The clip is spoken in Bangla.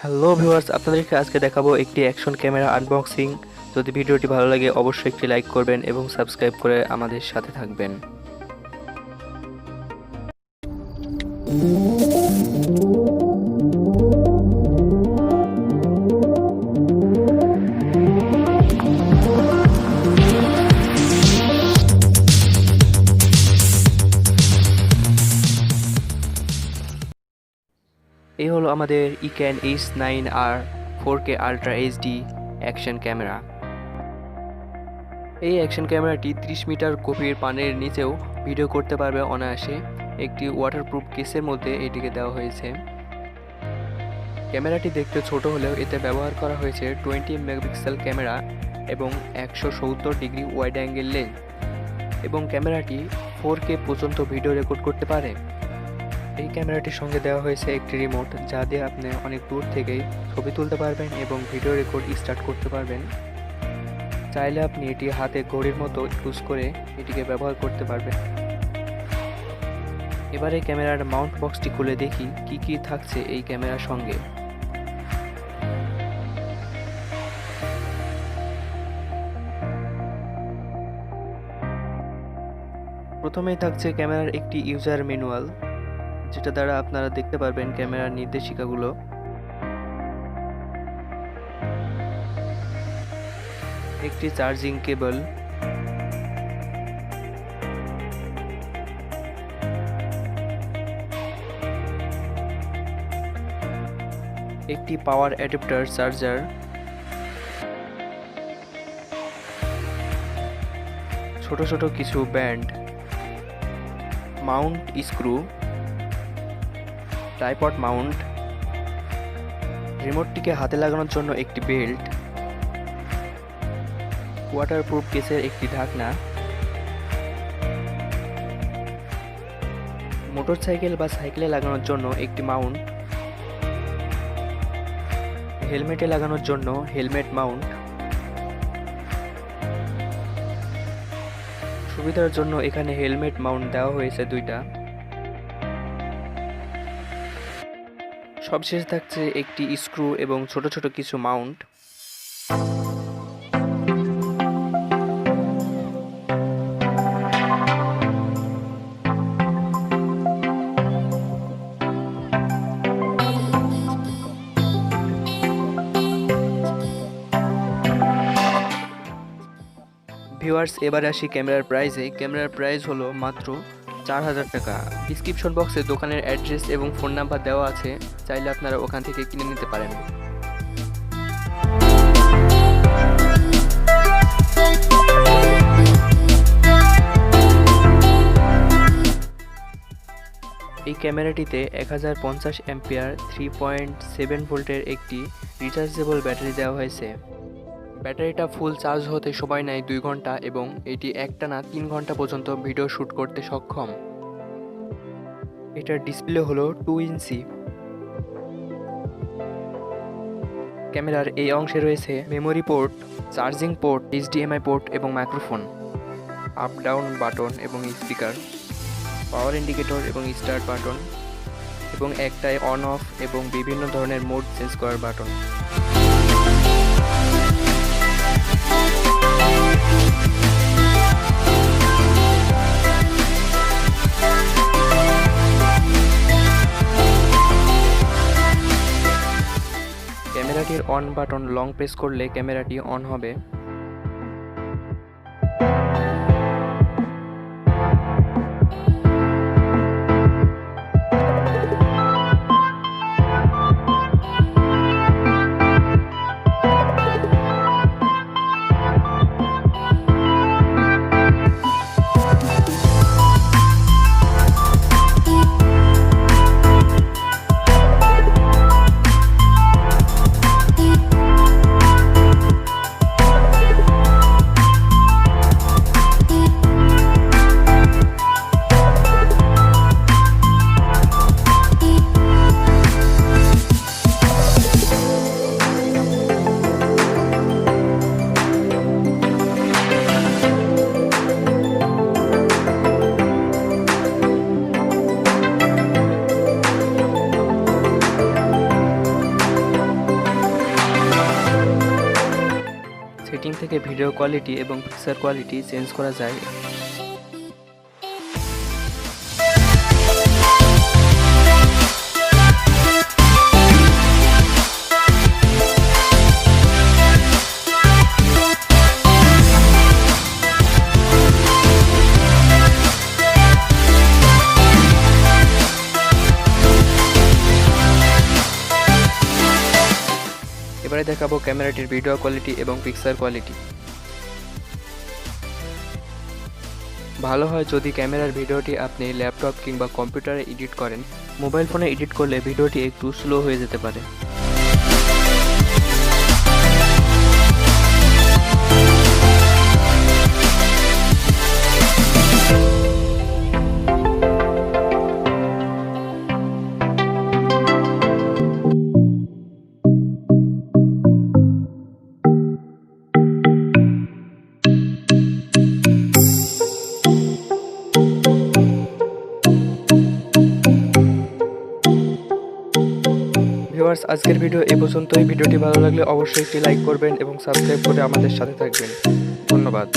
হ্যালো ভিউয়ার্স, আপনাদেরকে আজকে দেখাবো একটি অ্যাকশন ক্যামেরা আনবক্সিং। যদি ভিডিওটি ভালো লাগে অবশ্যই একটি লাইক করবেন এবং সাবস্ক্রাইব করে আমাদের সাথে থাকবেন। এই হলো আমাদের ইক্যান H9R 4K ultra HD action camera. এই অ্যাকশন ক্যামেরাটি 30 মিটার গভীর পানির নিচেও ভিডিও করতে পারবে অনায়াসে। একটি ওয়াটারপ্রুফ কেসের মধ্যে এটিকে দেওয়া হয়েছে। ক্যামেরাটি দেখতে ছোট হলেও এতে ব্যবহার করা হয়েছে 20 মেগাপিক্সেল ক্যামেরা এবং 170 ডিগ্রি ওয়াইড অ্যাঙ্গেল লেন্স, এবং ক্যামেরাটি 4K পর্যন্ত ভিডিও রেকর্ড করতে পারে। এই ক্যামেরাটির সঙ্গে দেওয়া হয়েছে একটি রিমোট, যা দিয়ে আপনি অনেক দূর থেকেই ছবি তুলতে পারবেন এবং ভিডিও রেকর্ড স্টার্ট করতে পারবেন। চাইলে আপনি এটি হাতে ঘড়ির মতো ইউজ করে এটিকে ব্যবহার করতে পারবেন। এবারে ক্যামেরার মাউন্ট বক্সটি খুলে দেখি কি কি থাকছে এই ক্যামেরার সঙ্গে। প্রথমেই থাকছে ক্যামেরার একটি ইউজার ম্যানুয়াল, যেটা দ্বারা আপনারা দেখতে পারবেন ক্যামেরার নির্দেশিকাগুলো। একটি চার্জিং কেবল, একটি পাওয়ার অ্যাডাপ্টার চার্জার, ছোট ছোট কিছু band, mount screw, tripod mount, রিমোটটিকে হাতে লাগানোর জন্য একটি বেল্ট, ওয়াটারপ্রুফ কেসের একটি ঢাকনা, মোটরসাইকেল বা সাইকেলে লাগানোর জন্য একটি মাউন্ট, হেলমেটে লাগানোর জন্য হেলমেট মাউন্ট। সুবিধার জন্য এখানে হেলমেট মাউন্ট দেওয়া হয়েছে দুইটা। সবশেষে থাকছে একটি স্ক্রু এবং ছোট ছোট কিছু মাউন্ট। ভিউয়ার্স, এবার আসি ক্যামেরার প্রাইসে। ক্যামেরার প্রাইস হলো মাত্র 4000 টাকা। ডিসক্রিপশন বক্সে দোকানের অ্যাড্রেস এবং ফোন নাম্বার দেওয়া আছে, চাইলে আপনারা ওখান থেকে কিনে নিতে পারেন। এই ক্যামেরাটিতে 1050 অ্যাম্পিয়ার 3.7 ভোল্টের একটি রিচার্জেবল ব্যাটারি দেওয়া হয়েছে। ব্যাটারিটা ফুল চার্জ হতে সময় নেয় 2 ঘন্টা এবং এটি একটানা 3 ঘন্টা পর্যন্ত ভিডিও শ্যুট করতে সক্ষম। এটার ডিসপ্লে হলো 2 ইঞ্চি। ক্যামেরার এই অংশে রয়েছে memory port, charging port, HDMI port এবং মাইক্রোফোন, আপ ডাউন বাটন এবং স্পিকার, পাওয়ার ইন্ডিকেটর এবং স্টার্ট বাটন, এবং একটাই অন অফ এবং বিভিন্ন ধরনের মোড চেঞ্জ করার বাটন। ক্যামেরাটির অন বাটন লং প্রেস করলে ক্যামেরাটি অন হবে। সেটিং থেকে ভিডিও কোয়ালিটি এবং পিকচার কোয়ালিটি চেঞ্জ করা যায়। এবারে দেখাবো ক্যামেরাটির ভিডিও কোয়ালিটি এবং পিকচার কোয়ালিটি। ভালো হয় যদি ক্যামেরার ভিডিওটি আপনি ল্যাপটপ কিংবা কম্পিউটারে এডিট করেন। মোবাইল ফোনে এডিট করলে ভিডিওটি একটু স্লো হয়ে যেতে পারে। ভিউয়ার্স, আজকের ভিডিও এই পর্যন্তই। ভিডিওটি ভালো লাগলে অবশ্যই একটি লাইক করবেন এবং সাবস্ক্রাইব করে আমাদের সাথে থাকবেন। ধন্যবাদ।